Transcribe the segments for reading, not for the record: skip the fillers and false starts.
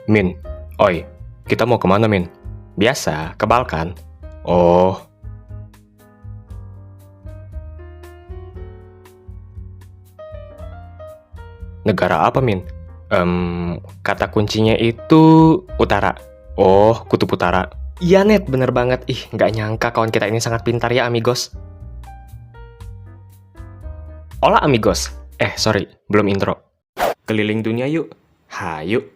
Min, oi, kita mau kemana, Min? Biasa, ke Balkan. Oh, negara apa, Min? Kata kuncinya itu utara. Oh, kutub utara. Iya, Net, bener banget. Ih, nggak nyangka kawan kita ini sangat pintar ya, amigos. Hola, amigos. Sorry, belum intro. Keliling dunia yuk. Hayu.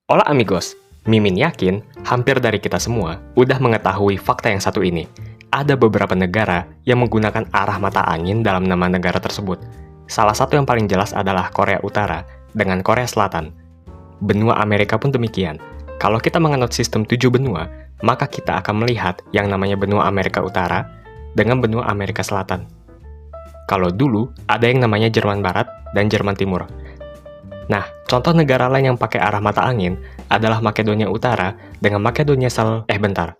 Hola, amigos. Mimin yakin hampir dari kita semua udah mengetahui fakta yang satu ini. Ada beberapa negara yang menggunakan arah mata angin dalam nama negara tersebut. Salah satu yang paling jelas adalah Korea Utara dengan Korea Selatan. Benua Amerika pun demikian. Kalau kita menganut sistem 7 benua, maka kita akan melihat yang namanya benua Amerika Utara dengan benua Amerika Selatan. Kalau dulu, ada yang namanya Jerman Barat dan Jerman Timur. Nah, contoh negara lain yang pakai arah mata angin adalah Makedonia Utara dengan Makedonia bentar.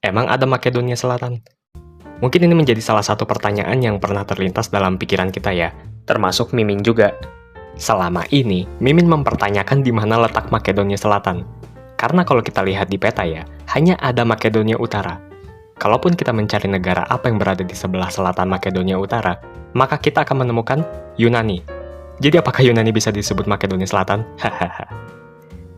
Emang ada Makedonia Selatan? Mungkin ini menjadi salah satu pertanyaan yang pernah terlintas dalam pikiran kita ya, termasuk Mimin juga. Selama ini, Mimin mempertanyakan di mana letak Makedonia Selatan. Karena kalau kita lihat di peta ya, hanya ada Makedonia Utara. Kalaupun kita mencari negara apa yang berada di sebelah selatan Makedonia Utara, maka kita akan menemukan Yunani. Jadi apakah Yunani bisa disebut Makedonia Selatan? Hahaha.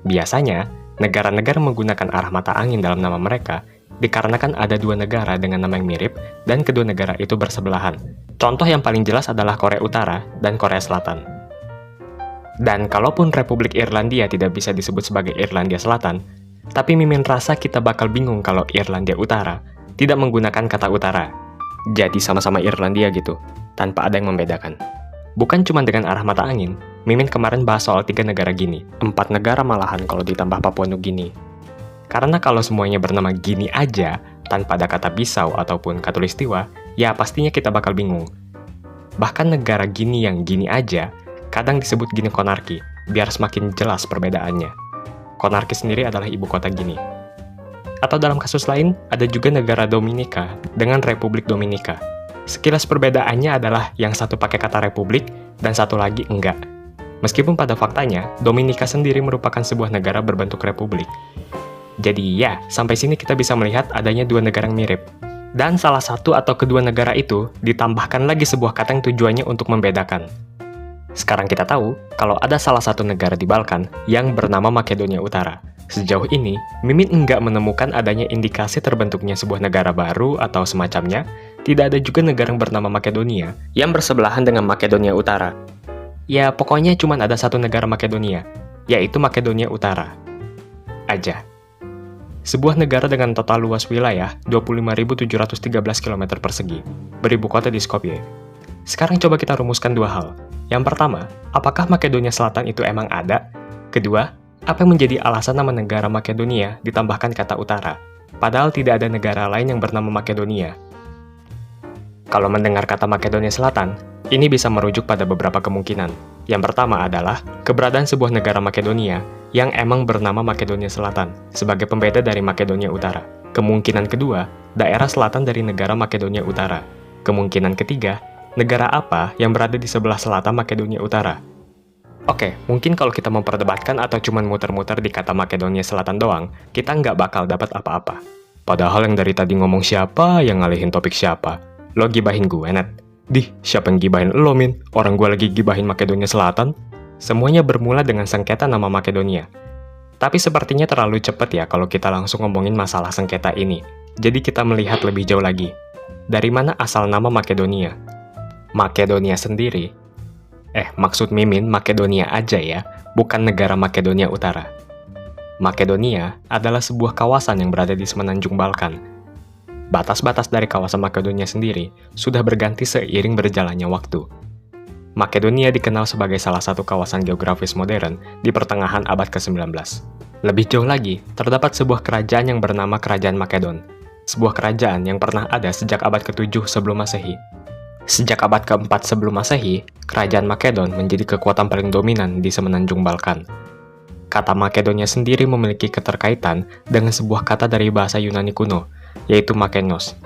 Biasanya, negara-negara menggunakan arah mata angin dalam nama mereka dikarenakan ada dua negara dengan nama yang mirip dan kedua negara itu bersebelahan. Contoh yang paling jelas adalah Korea Utara dan Korea Selatan. Dan kalaupun Republik Irlandia tidak bisa disebut sebagai Irlandia Selatan, tapi Mimin rasa kita bakal bingung kalau Irlandia Utara tidak menggunakan kata utara. Jadi sama-sama Irlandia gitu, tanpa ada yang membedakan. Bukan cuma dengan arah mata angin, Mimin kemarin bahas soal 3 negara Gini, 4 negara malahan kalau ditambah Papua Nugini. Karena kalau semuanya bernama Gini aja, tanpa ada kata Bisau ataupun Katulistiwa, ya pastinya kita bakal bingung. Bahkan negara Gini yang Gini aja, kadang disebut Gini Konarki, biar semakin jelas perbedaannya. Konarki sendiri adalah ibu kota Gini. Atau dalam kasus lain, ada juga negara Dominika dengan Republik Dominika. Sekilas perbedaannya adalah yang satu pakai kata republik dan satu lagi enggak. Meskipun pada faktanya, Dominika sendiri merupakan sebuah negara berbentuk republik. Jadi ya, sampai sini kita bisa melihat adanya 2 negara yang mirip. Dan salah satu atau kedua negara itu ditambahkan lagi sebuah kata yang tujuannya untuk membedakan. Sekarang kita tahu kalau ada salah satu negara di Balkan yang bernama Makedonia Utara. Sejauh ini, Mimin enggak menemukan adanya indikasi terbentuknya sebuah negara baru atau semacamnya. Tidak ada juga negara yang bernama Makedonia yang bersebelahan dengan Makedonia Utara. Ya, pokoknya cuma ada satu negara Makedonia, yaitu Makedonia Utara. Aja. Sebuah negara dengan total luas wilayah 25.713 km persegi, beribu kota di Skopje. Sekarang coba kita rumuskan 2 hal. Yang pertama, apakah Makedonia Selatan itu emang ada? Kedua, apa yang menjadi alasan nama negara Makedonia ditambahkan kata utara, padahal tidak ada negara lain yang bernama Makedonia? Kalau mendengar kata Makedonia Selatan, ini bisa merujuk pada beberapa kemungkinan. Yang pertama adalah keberadaan sebuah negara Makedonia yang emang bernama Makedonia Selatan sebagai pembeda dari Makedonia Utara. Kemungkinan kedua, daerah selatan dari negara Makedonia Utara. Kemungkinan ketiga, negara apa yang berada di sebelah selatan Makedonia Utara. Oke, mungkin kalau kita memperdebatkan atau cuman muter-muter di kata Makedonia Selatan doang, kita nggak bakal dapat apa-apa. Padahal yang dari tadi ngomong siapa yang ngalihin topik siapa? Lo gibahin gue, Net. Dih, siapa yang gibahin lo, Min? Orang gue lagi gibahin Makedonia Selatan. Semuanya bermula dengan sengketa nama Makedonia. Tapi sepertinya terlalu cepet ya kalau kita langsung ngomongin masalah sengketa ini. Jadi kita melihat lebih jauh lagi. Dari mana asal nama Makedonia? Makedonia sendiri. Maksud Mimin Makedonia aja ya, bukan negara Makedonia Utara. Makedonia adalah sebuah kawasan yang berada di semenanjung Balkan. Batas-batas dari kawasan Makedonia sendiri sudah berganti seiring berjalannya waktu. Makedonia dikenal sebagai salah satu kawasan geografis modern di pertengahan abad ke-19. Lebih jauh lagi, terdapat sebuah kerajaan yang bernama Kerajaan Makedon, sebuah kerajaan yang pernah ada sejak abad ke-7 sebelum Masehi. Sejak abad ke-4 sebelum Masehi, Kerajaan Makedon menjadi kekuatan paling dominan di semenanjung Balkan. Kata Makedonia sendiri memiliki keterkaitan dengan sebuah kata dari bahasa Yunani kuno, yaitu Makenos,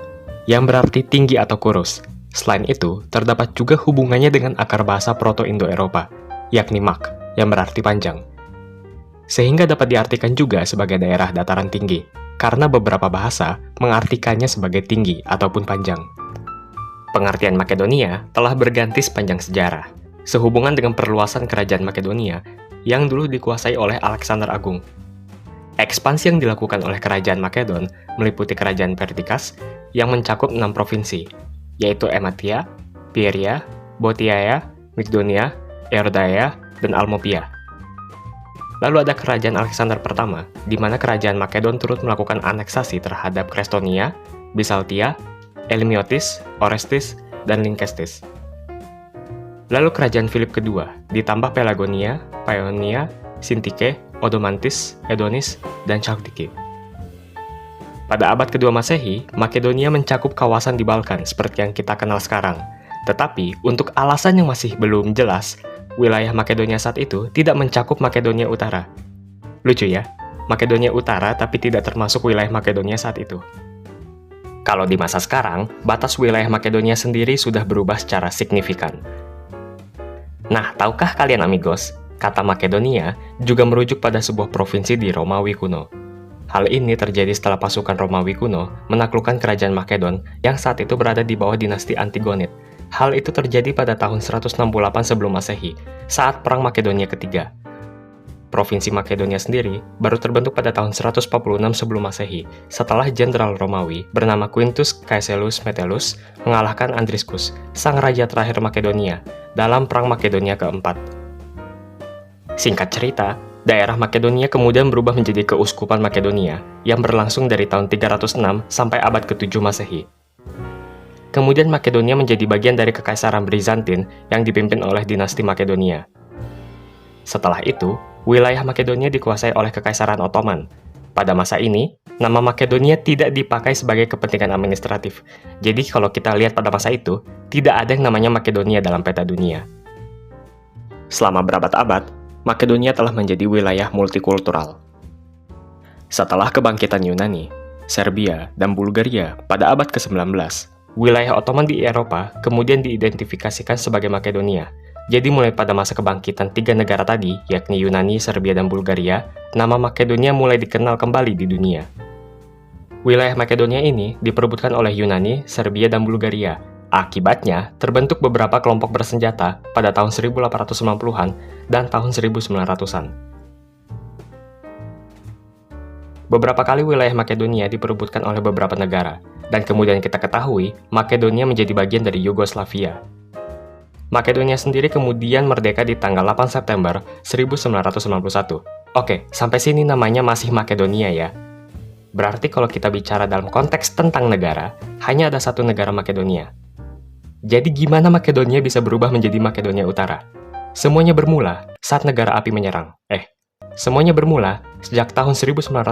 yang berarti tinggi atau kurus. Selain itu, terdapat juga hubungannya dengan akar bahasa Proto-Indo-Eropa, yakni mak, yang berarti panjang. Sehingga dapat diartikan juga sebagai daerah dataran tinggi, karena beberapa bahasa mengartikannya sebagai tinggi ataupun panjang. Pengertian Makedonia telah berganti sepanjang sejarah, sehubungan dengan perluasan kerajaan Makedonia yang dulu dikuasai oleh Alexander Agung. Ekspansi yang dilakukan oleh kerajaan Makedon meliputi kerajaan Perdikas yang mencakup 6 provinsi, yaitu Emathia, Pieria, Botiaia, Mygdonia, Eordaia, dan Almopia. Lalu ada kerajaan Alexander pertama, di mana kerajaan Makedon turut melakukan aneksasi terhadap Krestonia, Bisaltia, Elimiotis, Orestis, dan Lynkestis. Lalu kerajaan Philip kedua, ditambah Pelagonia, Paeonia, Sintike, Odomantis, Edonis, dan Chalkidiki. Pada abad kedua Masehi, Makedonia mencakup kawasan di Balkan seperti yang kita kenal sekarang. Tetapi, untuk alasan yang masih belum jelas, wilayah Makedonia saat itu tidak mencakup Makedonia Utara. Lucu ya, Makedonia Utara tapi tidak termasuk wilayah Makedonia saat itu. Kalau di masa sekarang, batas wilayah Makedonia sendiri sudah berubah secara signifikan. Nah, tahukah kalian amigos, kata Makedonia juga merujuk pada sebuah provinsi di Romawi kuno. Hal ini terjadi setelah pasukan Romawi kuno menaklukkan kerajaan Makedon yang saat itu berada di bawah dinasti Antigonid. Hal itu terjadi pada tahun 168 sebelum Masehi, saat Perang Makedonia ketiga. Provinsi Makedonia sendiri baru terbentuk pada tahun 146 sebelum Masehi, setelah jenderal Romawi bernama Quintus Caecilius Metellus mengalahkan Andriscus, sang raja terakhir Makedonia, dalam Perang Makedonia keempat. Singkat cerita, daerah Makedonia kemudian berubah menjadi Keuskupan Makedonia yang berlangsung dari tahun 306 sampai abad ke-7 Masehi. Kemudian Makedonia menjadi bagian dari Kekaisaran Bizantin yang dipimpin oleh dinasti Makedonia. Setelah itu, wilayah Makedonia dikuasai oleh Kekaisaran Ottoman. Pada masa ini, nama Makedonia tidak dipakai sebagai kepentingan administratif. Jadi kalau kita lihat pada masa itu, tidak ada yang namanya Makedonia dalam peta dunia. Selama berabad-abad, Makedonia telah menjadi wilayah multikultural. Setelah kebangkitan Yunani, Serbia, dan Bulgaria pada abad ke-19, wilayah Ottoman di Eropa kemudian diidentifikasikan sebagai Makedonia. Jadi mulai pada masa kebangkitan 3 negara tadi, yakni Yunani, Serbia, dan Bulgaria, nama Makedonia mulai dikenal kembali di dunia. Wilayah Makedonia ini diperebutkan oleh Yunani, Serbia, dan Bulgaria. Akibatnya, terbentuk beberapa kelompok bersenjata pada tahun 1890-an dan tahun 1900-an. Beberapa kali wilayah Makedonia diperebutkan oleh beberapa negara, dan kemudian kita ketahui Makedonia menjadi bagian dari Yugoslavia. Makedonia sendiri kemudian merdeka di tanggal 8 September 1991. Oke, sampai sini namanya masih Makedonia ya. Berarti kalau kita bicara dalam konteks tentang negara, hanya ada satu negara Makedonia. Jadi gimana Makedonia bisa berubah menjadi Makedonia Utara? Semuanya bermula saat negara api menyerang. Semuanya bermula sejak tahun 1991.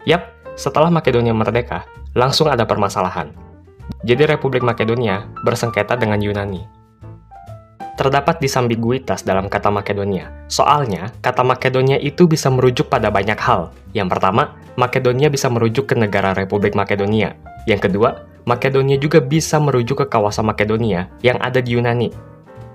Yap, setelah Makedonia merdeka, langsung ada permasalahan. Jadi Republik Makedonia bersengketa dengan Yunani. Terdapat disambiguitas dalam kata Makedonia. Soalnya, kata Makedonia itu bisa merujuk pada banyak hal. Yang pertama, Makedonia bisa merujuk ke negara Republik Makedonia. Yang kedua, Makedonia juga bisa merujuk ke kawasan Makedonia yang ada di Yunani.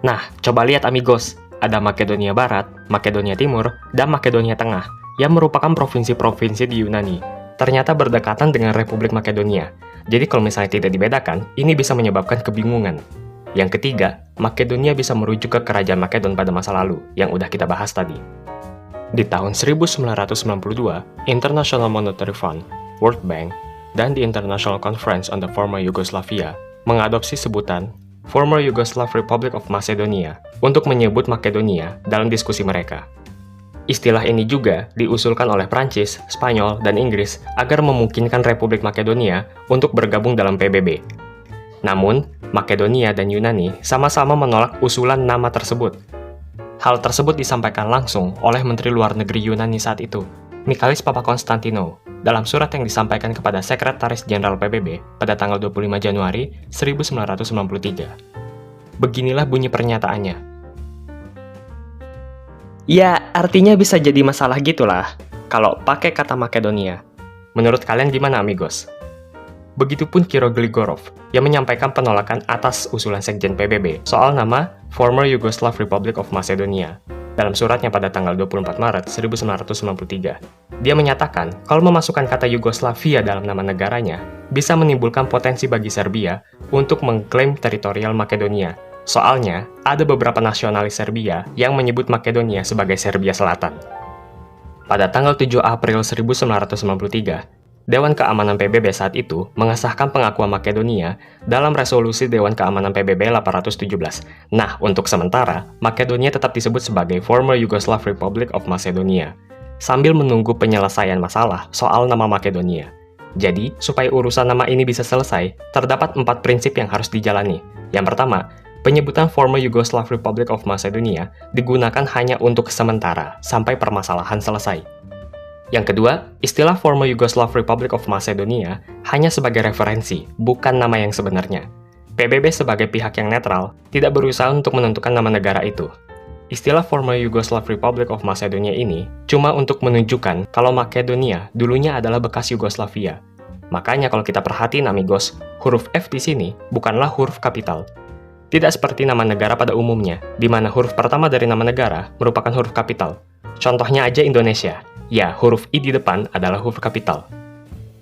Nah, coba lihat amigos, ada Makedonia Barat, Makedonia Timur, dan Makedonia Tengah, yang merupakan provinsi-provinsi di Yunani. Ternyata berdekatan dengan Republik Makedonia. Jadi kalau misalnya tidak dibedakan, ini bisa menyebabkan kebingungan. Yang ketiga, Makedonia bisa merujuk ke kerajaan Makedon pada masa lalu, yang udah kita bahas tadi. Di tahun 1992, International Monetary Fund, World Bank, dan the International Conference on the Former Yugoslavia mengadopsi sebutan Former Yugoslav Republic of Macedonia untuk menyebut Makedonia dalam diskusi mereka. Istilah ini juga diusulkan oleh Prancis, Spanyol, dan Inggris agar memungkinkan Republik Makedonia untuk bergabung dalam PBB. Namun, Makedonia dan Yunani sama-sama menolak usulan nama tersebut. Hal tersebut disampaikan langsung oleh Menteri Luar Negeri Yunani saat itu, Michalis Papakonstantino, dalam surat yang disampaikan kepada Sekretaris Jenderal PBB pada tanggal 25 Januari 1993. Beginilah bunyi pernyataannya. Ya, artinya bisa jadi masalah gitulah kalau pakai kata Makedonia. Menurut kalian gimana, amigos? Begitupun Kiro Gligorov yang menyampaikan penolakan atas usulan Sekjen PBB soal nama Former Yugoslav Republic of Macedonia. dalam suratnya pada tanggal 24 Maret 1993. Dia menyatakan kalau memasukkan kata Yugoslavia dalam nama negaranya bisa menimbulkan potensi bagi Serbia untuk mengklaim teritorial Makedonia. Soalnya, ada beberapa nasionalis Serbia yang menyebut Makedonia sebagai Serbia Selatan. Pada tanggal 7 April 1993, Dewan Keamanan PBB saat itu mengesahkan pengakuan Makedonia dalam resolusi Dewan Keamanan PBB 817. Nah, untuk sementara, Makedonia tetap disebut sebagai Former Yugoslav Republic of Macedonia, sambil menunggu penyelesaian masalah soal nama Makedonia. Jadi, supaya urusan nama ini bisa selesai, terdapat 4 prinsip yang harus dijalani. Yang pertama, penyebutan Former Yugoslav Republic of Macedonia digunakan hanya untuk sementara, sampai permasalahan selesai. Yang kedua, istilah Former Yugoslav Republic of Macedonia hanya sebagai referensi, bukan nama yang sebenarnya. PBB sebagai pihak yang netral tidak berusaha untuk menentukan nama negara itu. Istilah Former Yugoslav Republic of Macedonia ini cuma untuk menunjukkan kalau Makedonia dulunya adalah bekas Yugoslavia. Makanya kalau kita perhatiin amigos, huruf F di sini bukanlah huruf kapital. Tidak seperti nama negara pada umumnya, di mana huruf pertama dari nama negara merupakan huruf kapital. Contohnya aja Indonesia. Ya, huruf I di depan adalah huruf kapital.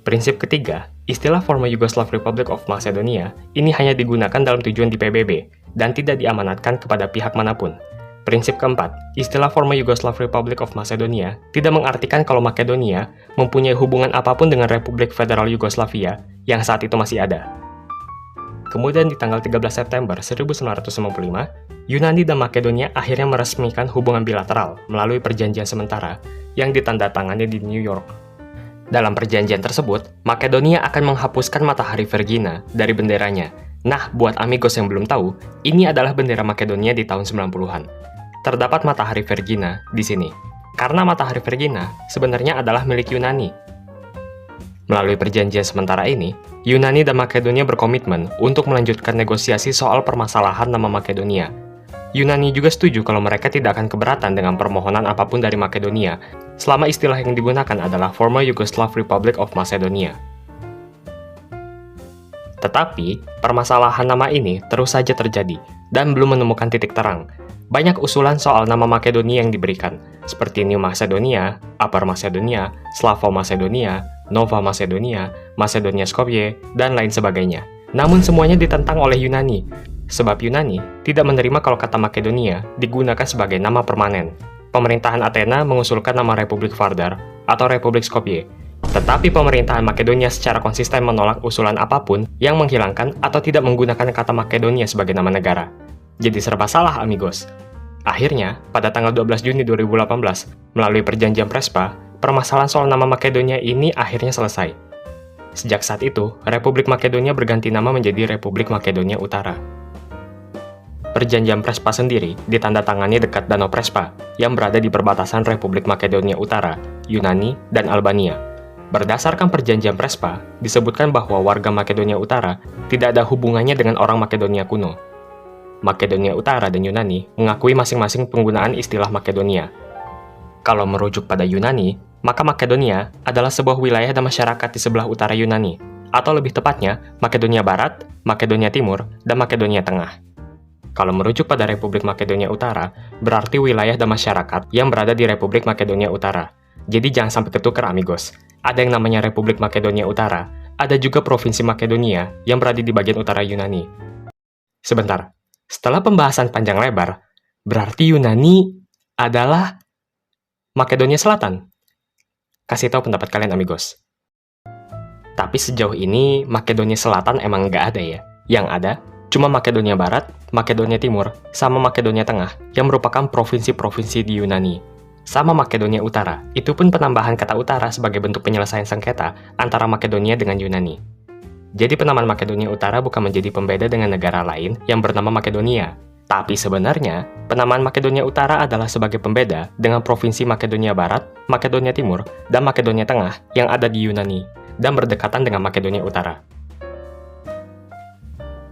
Prinsip ketiga, istilah Former Yugoslav Republic of Macedonia ini hanya digunakan dalam tujuan di PBB dan tidak diamanatkan kepada pihak manapun. Prinsip keempat, istilah Former Yugoslav Republic of Macedonia tidak mengartikan kalau Makedonia mempunyai hubungan apapun dengan Republik Federal Yugoslavia yang saat itu masih ada. Kemudian di tanggal 13 September 1995, Yunani dan Makedonia akhirnya meresmikan hubungan bilateral melalui perjanjian sementara yang ditandatangani di New York. Dalam perjanjian tersebut, Makedonia akan menghapuskan matahari Vergina dari benderanya. Nah, buat amigos yang belum tahu, ini adalah bendera Makedonia di tahun 90-an. Terdapat matahari Vergina di sini. Karena matahari Vergina sebenarnya adalah milik Yunani. Melalui perjanjian sementara ini, Yunani dan Makedonia berkomitmen untuk melanjutkan negosiasi soal permasalahan nama Makedonia. Yunani juga setuju kalau mereka tidak akan keberatan dengan permohonan apapun dari Makedonia, selama istilah yang digunakan adalah Former Yugoslav Republic of Macedonia. Tetapi, permasalahan nama ini terus saja terjadi, dan belum menemukan titik terang. Banyak usulan soal nama Makedonia yang diberikan, seperti New Macedonia, Upper Macedonia, Slavo Macedonia, Nova Macedonia, Macedonia Skopje, dan lain sebagainya. Namun semuanya ditentang oleh Yunani, sebab Yunani tidak menerima kalau kata Makedonia digunakan sebagai nama permanen. Pemerintahan Athena mengusulkan nama Republik Vardar atau Republik Skopje, tetapi pemerintahan Makedonia secara konsisten menolak usulan apapun yang menghilangkan atau tidak menggunakan kata Makedonia sebagai nama negara. Jadi serba salah amigos. Akhirnya, pada tanggal 12 Juni 2018, melalui perjanjian Prespa, permasalahan soal nama Makedonia ini akhirnya selesai. Sejak saat itu, Republik Makedonia berganti nama menjadi Republik Makedonia Utara. Perjanjian Prespa sendiri ditandatangani dekat Danau Prespa, yang berada di perbatasan Republik Makedonia Utara, Yunani, dan Albania. Berdasarkan perjanjian Prespa, disebutkan bahwa warga Makedonia Utara tidak ada hubungannya dengan orang Makedonia kuno. Makedonia Utara dan Yunani mengakui masing-masing penggunaan istilah Makedonia. Kalau merujuk pada Yunani, maka Makedonia adalah sebuah wilayah dan masyarakat di sebelah utara Yunani, atau lebih tepatnya Makedonia Barat, Makedonia Timur, dan Makedonia Tengah. Kalau merujuk pada Republik Makedonia Utara, berarti wilayah dan masyarakat yang berada di Republik Makedonia Utara. Jadi jangan sampai ketukar amigos. Ada yang namanya Republik Makedonia Utara, ada juga Provinsi Makedonia yang berada di bagian utara Yunani. Sebentar, setelah pembahasan panjang lebar, berarti Yunani adalah Makedonia Selatan? Kasih tahu pendapat kalian amigos. Tapi sejauh ini Makedonia Selatan emang nggak ada ya. Yang ada cuma Makedonia Barat, Makedonia Timur, sama Makedonia Tengah yang merupakan provinsi-provinsi di Yunani. Sama Makedonia Utara, itu pun penambahan kata utara sebagai bentuk penyelesaian sengketa antara Makedonia dengan Yunani. Jadi penamaan Makedonia Utara bukan menjadi pembeda dengan negara lain yang bernama Makedonia. Tapi sebenarnya, penamaan Makedonia Utara adalah sebagai pembeda dengan Provinsi Makedonia Barat, Makedonia Timur, dan Makedonia Tengah yang ada di Yunani, dan berdekatan dengan Makedonia Utara.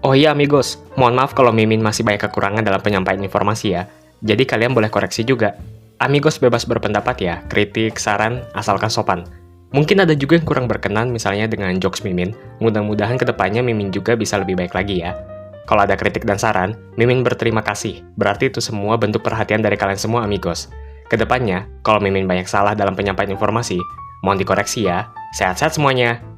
Oh iya amigos, mohon maaf kalau Mimin masih banyak kekurangan dalam penyampaian informasi ya, jadi kalian boleh koreksi juga. Amigos bebas berpendapat ya, kritik, saran, asalkan sopan. Mungkin ada juga yang kurang berkenan misalnya dengan jokes Mimin, mudah-mudahan kedepannya Mimin juga bisa lebih baik lagi ya. Kalau ada kritik dan saran, Mimin berterima kasih. Berarti itu semua bentuk perhatian dari kalian semua, amigos. Kedepannya, kalau Mimin banyak salah dalam penyampaian informasi, mohon dikoreksi ya. Sehat-sehat semuanya.